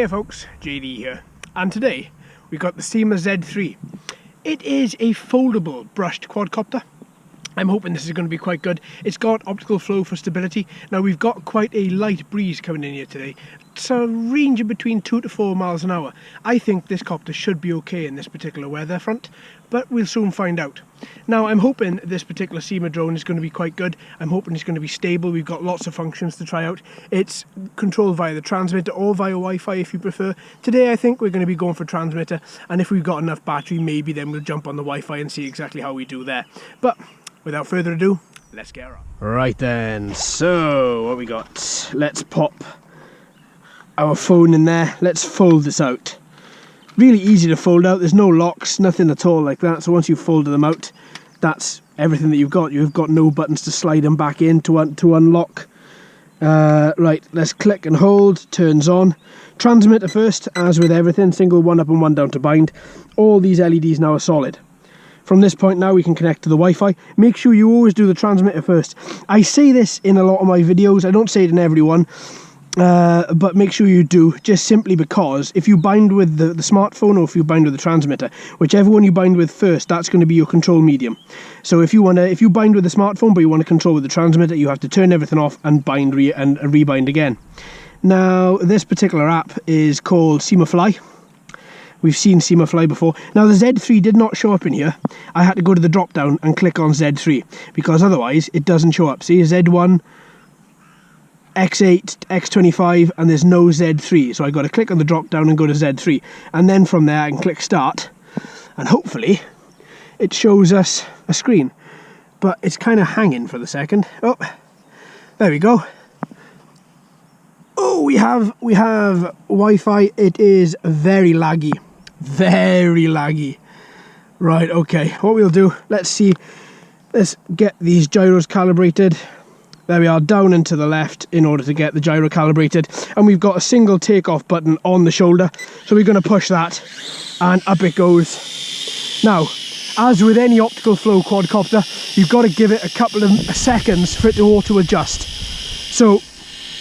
Hey folks, JD here, and today we got the Syma Z3. It is a foldable brushed quadcopter. I'm hoping this is going to be quite good. It's got optical flow for stability. Now we've got quite a light breeze coming in here today. It's a range of between 2 to 4 miles an hour. I think this copter should be okay in this particular weather front, but we'll soon find out. Now I'm hoping this particular Syma drone is going to be quite good. I'm hoping it's going to be stable. We've got lots of functions to try out. It's controlled via the transmitter or via Wi-Fi if you prefer. Today I think we're going to be going for transmitter, and if we've got enough battery, maybe then we'll jump on the Wi-Fi and see exactly how we do there. But without further ado, let's get on. Right then, so what we got? Let's pop our phone in there. Let's fold this out. Really easy to fold out. There's no locks, nothing at all like that. So once you've folded them out, that's everything that you've got. You've got no buttons to slide them back in to unlock. Right, let's click and hold. Turns on. Transmitter first, as with everything. Single one up and one down to bind. All these LEDs now are solid. From this point now we can connect to the Wi-Fi. Make sure you always do the transmitter first. I say this in a lot of my videos. I don't say it in every one, but make sure you do, just simply because if you bind with the smartphone or if you bind with the transmitter, whichever one you bind with first, that's going to be your control medium. So if you bind with the smartphone but you want to control with the transmitter, you have to turn everything off and bind and rebind again. Now this particular app is called Syma Fly. We've seen Syma Fly before. Now the Z3 did not show up in here. I had to go to the drop down and click on Z3 because otherwise it doesn't show up. See, Z1, X8, X25, and there's no Z3. So I got to click on the drop down and go to Z3. And then from there I can click start and hopefully it shows us a screen. But it's kind of hanging for the second. Oh, there we go. Oh, we have Wi-Fi. It is very laggy. Very laggy. Right, okay, what we'll do, let's get these gyros calibrated. There we are, down and to the left in order to get the gyro calibrated, and we've got a single takeoff button on the shoulder, so we're going to push that and up it goes. Now, as with any optical flow quadcopter, you've got to give it a couple of seconds for it to auto adjust. So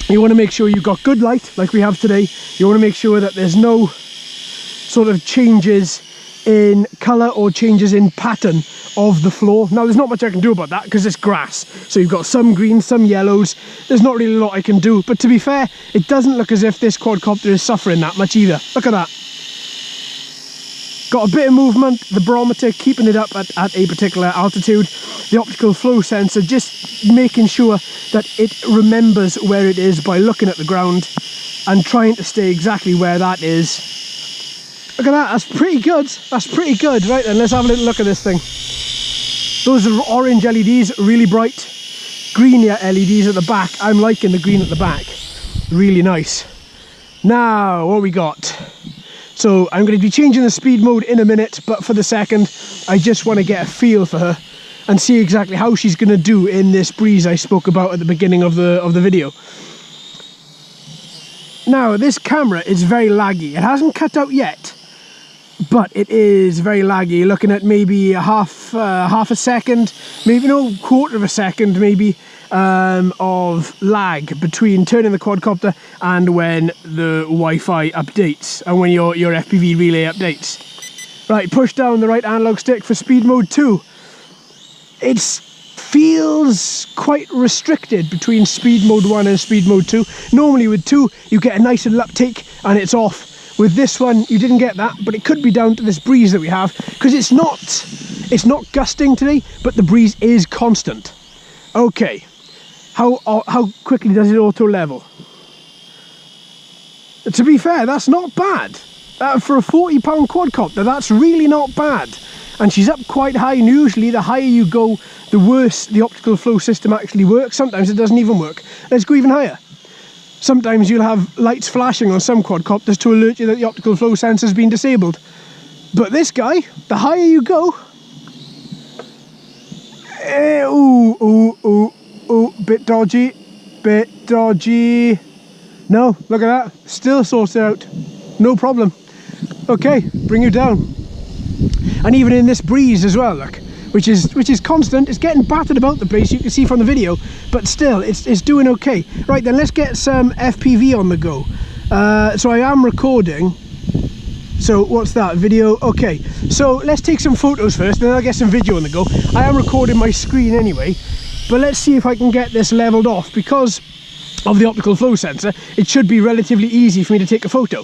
you want to make sure you've got good light like we have today. You want to make sure that there's no sort of changes in colour or changes in pattern of the floor. Now there's not much I can do about that because it's grass. So you've got some greens, some yellows. There's not really a lot I can do. But to be fair, it doesn't look as if this quadcopter is suffering that much either. Look at that. Got a bit of movement, the barometer keeping it up at a particular altitude, the optical flow sensor just making sure that it remembers where it is by looking at the ground and trying to stay exactly where that is. Look at that, that's pretty good, that's pretty good. Right then, let's have a little look at this thing. Those are orange LEDs, really bright. Green LEDs at the back. I'm liking the green at the back, really nice. Now, what we got? So I'm going to be changing the speed mode in a minute, but for the second, I just want to get a feel for her and see exactly how she's going to do in this breeze I spoke about at the beginning of the video. Now, this camera is very laggy. It hasn't cut out yet, but it is very laggy. You're looking at maybe half a second, maybe no, quarter of a second, maybe, of lag between turning the quadcopter and when the Wi-Fi updates and when your FPV relay updates. Right, push down the right analog stick for speed mode 2. It feels quite restricted between speed mode 1 and speed mode 2. Normally with 2 you get a nice little uptake and it's off. With this one you didn't get that, but it could be down to this breeze that we have, because it's not gusting today, but the breeze is constant. Okay. How quickly does it auto level? To be fair, that's not bad. For a £40 quadcopter, that's really not bad. And she's up quite high, and usually the higher you go, the worse the optical flow system actually works. Sometimes it doesn't even work. Let's go even higher. Sometimes you'll have lights flashing on some quadcopters to alert you that the optical flow sensor has been disabled. But this guy, the higher you go... Ooh, bit dodgy, bit dodgy. No, look at that, still sorts it out, no problem. Okay, bring you down. And even in this breeze as well, look, which is constant. It's getting battered about the place, you can see from the video, but still it's doing okay. Right then, let's get some FPV on the go. So I am recording. So what's that, video? Okay, so let's take some photos first, then I'll get some video on the go. I am recording my screen anyway, but let's see if I can get this leveled off. Because of the optical flow sensor, it should be relatively easy for me to take a photo.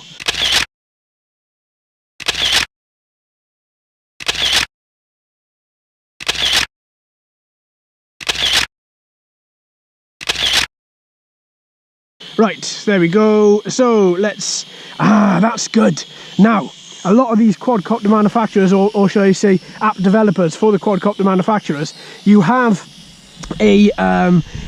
Right, there we go. So let's, that's good. Now, a lot of these quadcopter manufacturers, or should I say app developers for the quadcopter manufacturers, you have a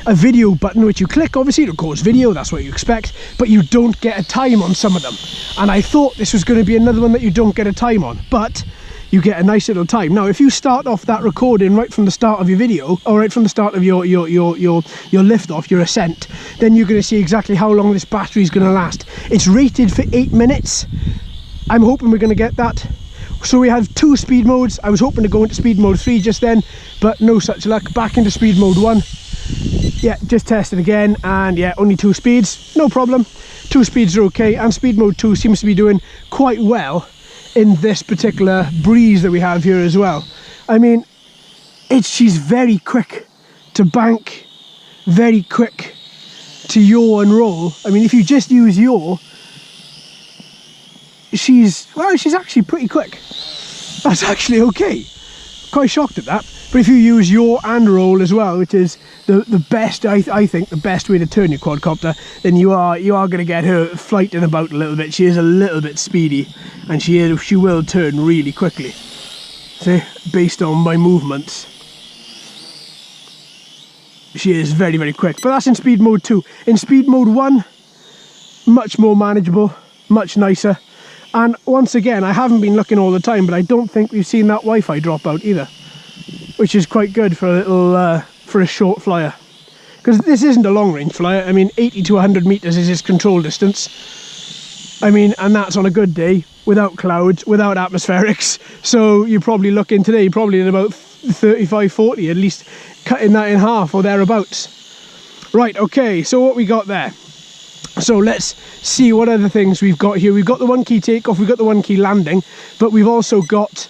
video button which you click. Obviously it records video, that's what you expect, but you don't get a time on some of them. And I thought this was going to be another one that you don't get a time on, but you get a nice little time. Now, if you start off that recording right from the start of your video, or right from the start of your lift off, your ascent, then you're going to see exactly how long this battery is going to last. It's rated for 8 minutes. I'm hoping we're going to get that. So we have 2 speed modes. I was hoping to go into speed mode 3 just then, but no such luck. Back into speed mode 1. Yeah, just test it again, and yeah, only 2 speeds, no problem. 2 speeds are okay, and speed mode 2 seems to be doing quite well in this particular breeze that we have here as well. I mean, she's very quick to bank, very quick to yaw and roll. I mean, if you just use yaw, she's actually pretty quick. That's actually okay. Quite shocked at that. But if you use yaw and roll as well, which is the best, I think, the best way to turn your quadcopter, then you are going to get her flighting about a little bit. She is a little bit speedy, and she will turn really quickly. See, based on my movements, she is very, very quick. But that's in speed mode 2. In speed mode 1, much more manageable, much nicer. And once again, I haven't been looking all the time, but I don't think we've seen that Wi-Fi drop out either, which is quite good for a little for a short flyer, because this isn't a long range flyer. I mean, 80 to 100 meters is its control distance. I mean, and that's on a good day, without clouds, without atmospherics. So you're probably looking today, probably at about 35, 40, at least cutting that in half or thereabouts. Right, okay, so what we got there. So let's see what other things we've got here. We've got the 1 key takeoff, we've got the 1 key landing, but we've also got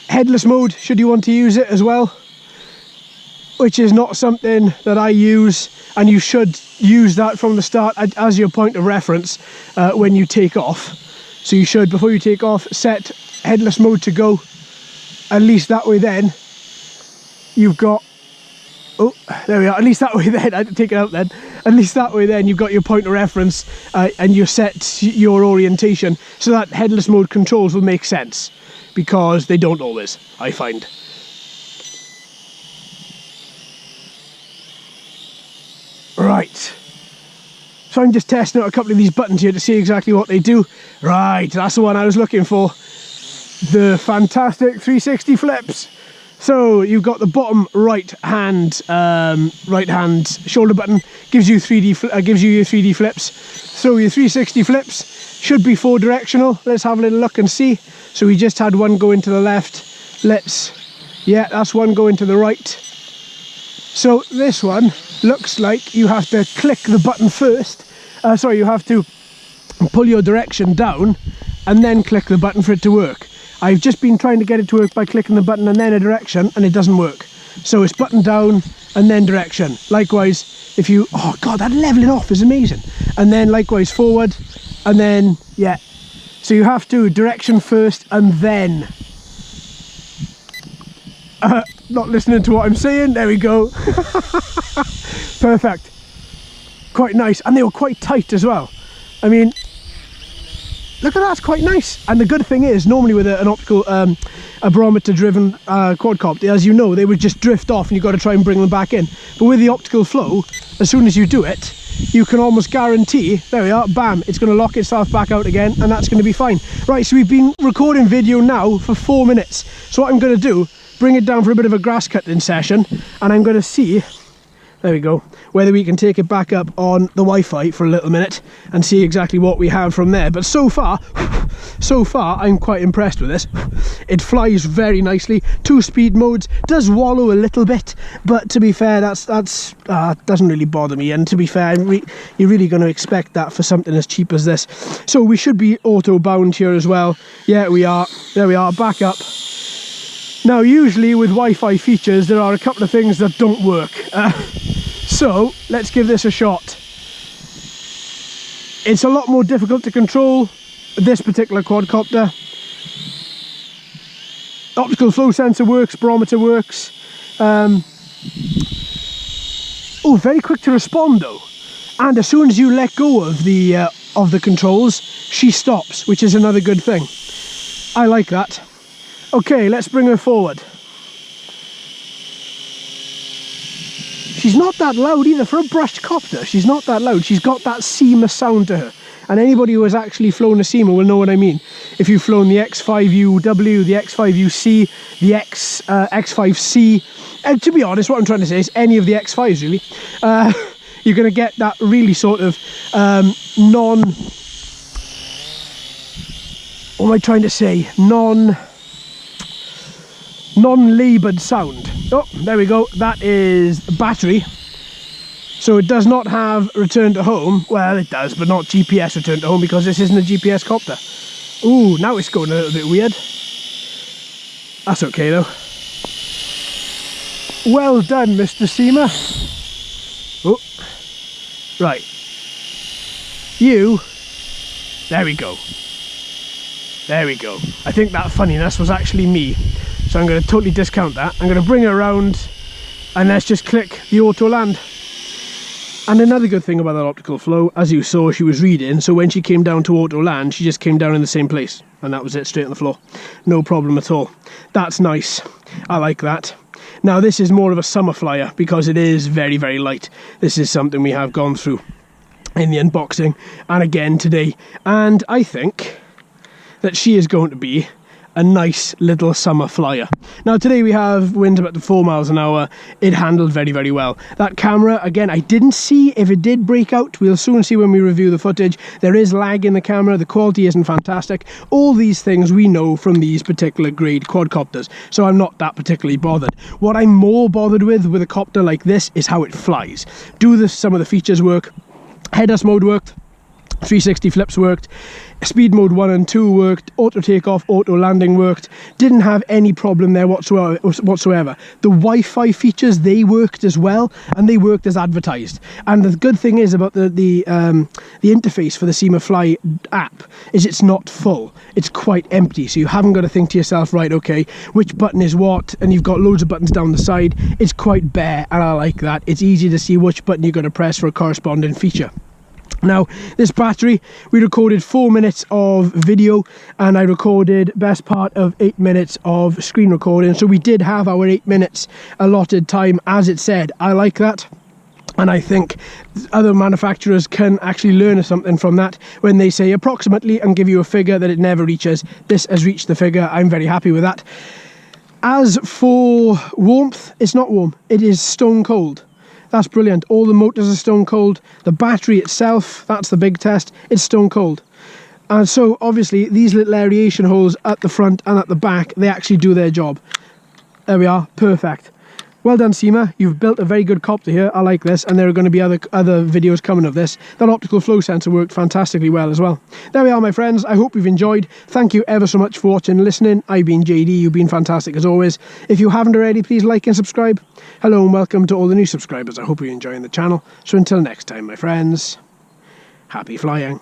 headless mode, should you want to use it as well, which is not something that I use, and you should use that from the start as your point of reference when you take off. So you should, before you take off, set headless mode to go. At least that way then you've got, oh, there we are, at least that way then, I had to take it out then, at least that way then you've got your point of reference and you set your orientation, so that headless mode controls will make sense, because they don't always, I find. Right, so I'm just testing out a couple of these buttons here to see exactly what they do. Right, that's the one I was looking for, the fantastic 360 flips. So you've got the bottom right hand shoulder button, gives you your 3D flips. So your 360 flips should be 4 directional. Let's have a little look and see. So we just had one go into the left. Yeah, that's one going to the right. So this one looks like you have to click the button first. Sorry, you have to pull your direction down and then click the button for it to work. I've just been trying to get it to work by clicking the button and then a direction, and it doesn't work. So it's button down and then direction. Likewise, if you, oh god, that leveling off is amazing. And then likewise forward, and then, yeah. So you have to direction first and then. Not listening to what I'm saying, there we go. Perfect. Quite nice, and they were quite tight as well. I mean, look at that, it's quite nice. And the good thing is, normally with an optical, a barometer driven quadcopter, as you know, they would just drift off and you've got to try and bring them back in. But with the optical flow, as soon as you do it, you can almost guarantee, there we are, bam, it's going to lock itself back out again, and that's going to be fine. Right, so we've been recording video now for 4 minutes. So what I'm going to do, bring it down for a bit of a grass cutting session, and I'm going to see, There we go. Whether we can take it back up on the Wi-Fi for a little minute and see exactly what we have from there. But so far, I'm quite impressed with this. It flies very nicely. 2 speed modes, does wallow a little bit, but to be fair, that's doesn't really bother me. And to be fair, you're really going to expect that for something as cheap as this. So we should be auto bound here as well. Yeah, we are. There we are, back up. Now, usually with Wi-Fi features, there are a couple of things that don't work. So let's give this a shot. It's a lot more difficult to control this particular quadcopter. Optical flow sensor works, barometer works. Oh, very quick to respond though. And as soon as you let go of the controls, she stops, which is another good thing. I like that. Okay, let's bring her forward. She's not that loud either. For a brushed copter, she's not that loud. She's got that Syma sound to her. And anybody who has actually flown a Syma will know what I mean. If you've flown the X5UW, the X5UC, the X5C, and to be honest, what I'm trying to say is any of the X5s really, you're going to get that really sort of what am I trying to say? Non-laboured sound. Oh, there we go. That is battery. So it does not have return to home. Well, it does, but not GPS return to home because this isn't a GPS copter. Ooh, now it's going a little bit weird. That's okay though. Well done, Mr. Syma. Oh, right. You. There we go. There we go. I think that funniness was actually me. So I'm going to totally discount that. I'm going to bring her around and let's just click the auto land. And another good thing about that optical flow, as you saw, she was reading, so when she came down to auto land, she just came down in the same place. And that was it, straight on the floor. No problem at all. That's nice. I like that. Now this is more of a summer flyer because it is very, very light. This is something we have gone through in the unboxing and again today. And I think that she is going to be a nice little summer flyer. Now today we have winds about to 4 miles an hour. It handled very, very well. That camera, again, I didn't see if it did break out. We'll soon see when we review the footage. There is lag in the camera. The quality isn't fantastic. All these things we know from these particular grade quadcopters, so I'm not that particularly bothered. What I'm more bothered with a copter like this is how it flies. Some of the features work? Headless mode worked. 360 flips worked, speed mode 1 and 2 worked, auto takeoff, auto landing worked, didn't have any problem there whatsoever. The Wi-Fi features, they worked as well, and they worked as advertised. And the good thing is about the interface for the Syma Fly app is it's not full, it's quite empty, so you haven't got to think to yourself, right, okay, which button is what, and you've got loads of buttons down the side. It's quite bare, and I like that. It's easy to see which button you're going to press for a corresponding feature. Now, this battery, we recorded 4 minutes of video and I recorded best part of 8 minutes of screen recording. So we did have our 8 minutes allotted time as it said. I like that. And I think other manufacturers can actually learn something from that when they say approximately and give you a figure that it never reaches. This has reached the figure. I'm very happy with that. As for warmth, it's not warm. It is stone cold. That's brilliant. All the motors are stone cold. The battery itself, that's the big test, it's stone cold. And so obviously these little aeration holes at the front and at the back, they actually do their job. There we are, perfect. Well done, Syma. You've built a very good copter here. I like this, and there are going to be other videos coming of this. That optical flow sensor worked fantastically well as well. There we are, my friends. I hope you've enjoyed. Thank you ever so much for watching and listening. I've been JD. You've been fantastic as always. If you haven't already, please like and subscribe. Hello and welcome to all the new subscribers. I hope you're enjoying the channel. So until next time, my friends, happy flying.